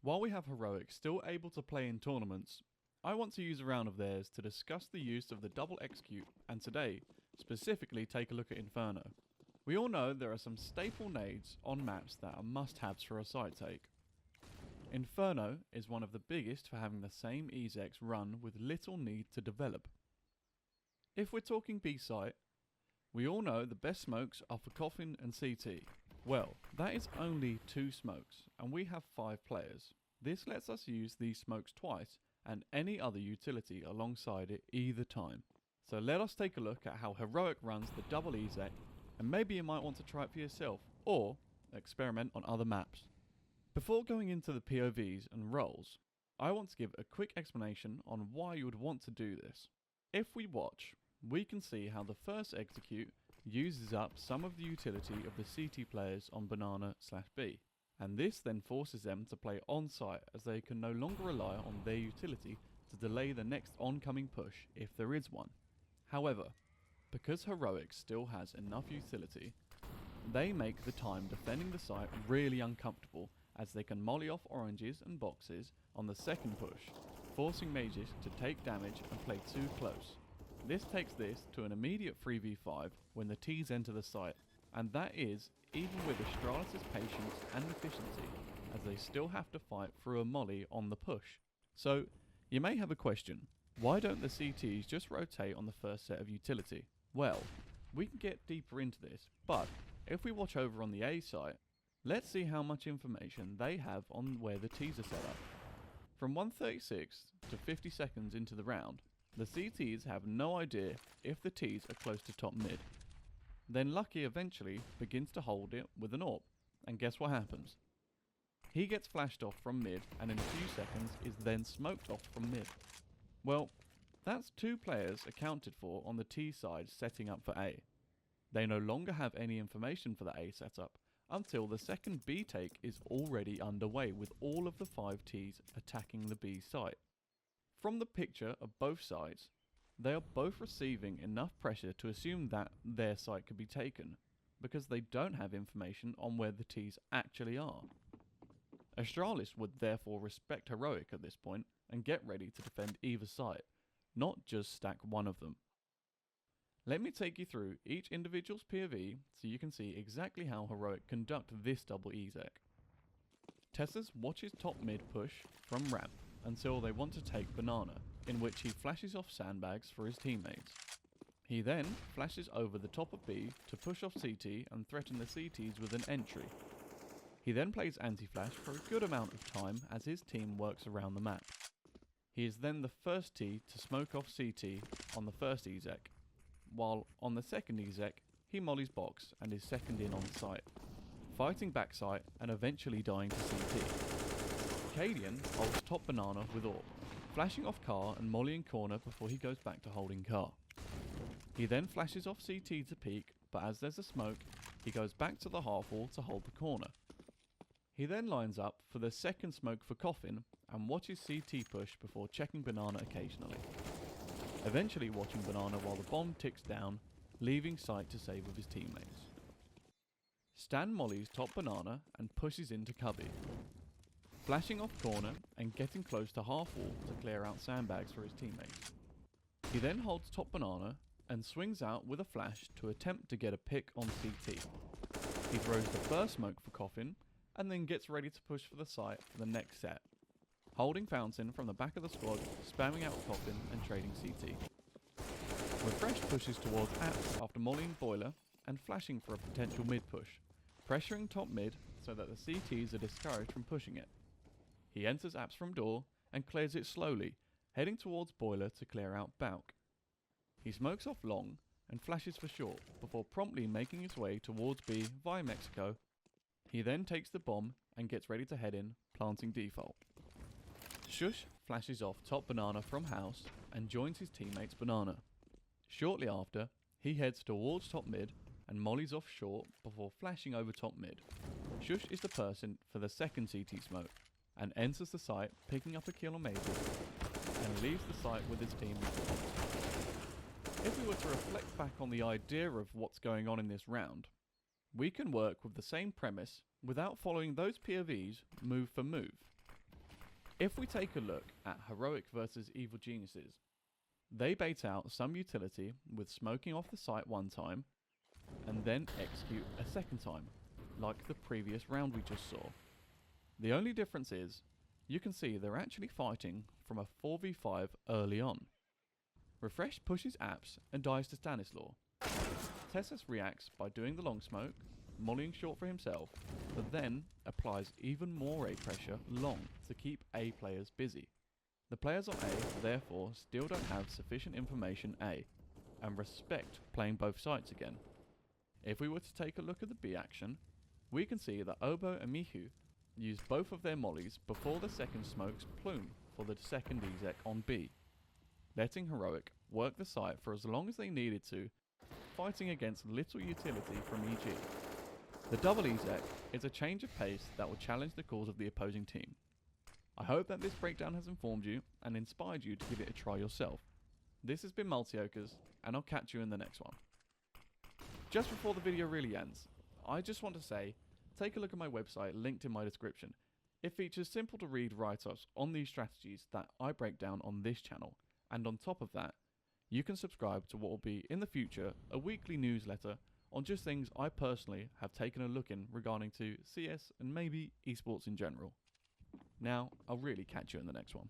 While we have heroics still able to play in tournaments, I want to use a round of theirs to discuss the use of the double execute, and today, specifically take a look at Inferno. We all know there are some staple nades on maps that are must-haves for a site take. Inferno is one of the biggest for having the same execs run with little need to develop. If we're talking B site, we all know the best smokes are for Coffin and CT. Well, that is only 2 smokes, and we have 5 players. This lets us use these smokes twice, and any other utility alongside it either time. So let us take a look at how Heroic runs the double exec, and maybe you might want to try it for yourself, or experiment on other maps. Before going into the POVs and roles, I want to give a quick explanation on why you would want to do this. If we watch, we can see how the first execute uses up some of the utility of the CT players on banana/B, and this then forces them to play on site as they can no longer rely on their utility to delay the next oncoming push if there is one. However, because Heroic still has enough utility, they make the time defending the site really uncomfortable as they can molly off oranges and boxes on the second push, forcing mages to take damage and play too close. This takes this to an immediate 3v5 when the Ts enter the site, and that is even with Astralis' patience and efficiency, as they still have to fight through a molly on the push. So, you may have a question, why don't the CTs just rotate on the first set of utility? Well, we can get deeper into this, but if we watch over on the A site, let's see how much information they have on where the Ts are set up. From 136 to 50 seconds into the round, the CTs have no idea if the Ts are close to top mid. Then Lucky eventually begins to hold it with an AWP, and guess what happens? He gets flashed off from mid and in a few seconds is then smoked off from mid. Well, that's 2 players accounted for on the T side setting up for A. They no longer have any information for the A setup until the second B take is already underway with all of the 5 Ts attacking the B site. From the picture of both sides, they are both receiving enough pressure to assume that their site could be taken, because they don't have information on where the Ts actually are. Astralis would therefore respect Heroic at this point and get ready to defend either site, not just stack one of them. Let me take you through each individual's POV so you can see exactly how Heroic conduct this double exec. Tessus watches top mid push from ramp until they want to take banana, in which he flashes off sandbags for his teammates. He then flashes over the top of B to push off CT and threaten the CTs with an entry. He then plays anti-flash for a good amount of time as his team works around the map. He is then the first T to smoke off CT on the first exec, while on the second exec he mollies box and is second in on site, fighting backside and eventually dying to CT. Cadian holds top banana with AWP, flashing off car and mollying corner before he goes back to holding car. He then flashes off CT to peek, but as there's a smoke, he goes back to the half wall to hold the corner. He then lines up for the second smoke for Coffin and watches CT push before checking banana occasionally, eventually watching banana while the bomb ticks down, leaving site to save with his teammates. Stan mollies top banana and pushes into cubby, flashing off corner and getting close to half wall to clear out sandbags for his teammates. He then holds top banana and swings out with a flash to attempt to get a pick on CT. He throws the first smoke for Coffin and then gets ready to push for the site for the next set, holding Fountain from the back of the squad, spamming out Coffin and trading CT. Refresh pushes towards Apps after mollying Boiler and flashing for a potential mid push, pressuring top mid so that the CTs are discouraged from pushing it. He enters Apps from door and clears it slowly, heading towards Boiler to clear out Bauk. He smokes off long and flashes for short before promptly making his way towards B via Mexico. He then takes the bomb and gets ready to head in, planting default. Shush flashes off top banana from house and joins his teammates banana. Shortly after, he heads towards top mid and mollies off short before flashing over top mid. Shush is the person for the second CT smoke and enters the site, picking up a kill on Major, and leaves the site with his team. If we were to reflect back on the idea of what's going on in this round, we can work with the same premise without following those POVs move for move. If we take a look at Heroic versus Evil Geniuses, they bait out some utility with smoking off the site one time, and then execute a second time, like the previous round we just saw. The only difference is, you can see they're actually fighting from a 4v5 early on. Refresh pushes apps and dies to Stanislaw. Tessus reacts by doing the long smoke, mollying short for himself, but then applies even more A pressure long to keep A players busy. The players on A therefore still don't have sufficient information A, and respect playing both sites again. If we were to take a look at the B action, we can see that Obo and Mihu used both of their mollies before the second smokes plume for the second exec on B, letting Heroic work the site for as long as they needed to, fighting against little utility from EG. The double exec is a change of pace that will challenge the cause of the opposing team. I hope that this breakdown has informed you and inspired you to give it a try yourself. This has been Multioakers, and I'll catch you in the next one. Just before the video really ends, I just want to say, take a look at my website linked in my description. It features simple to read write-ups on these strategies that I break down on this channel, and on top of that, you can subscribe to what will be in the future a weekly newsletter on just things I personally have taken a look in regarding to CS and maybe esports in general. Now, I'll really catch you in the next one.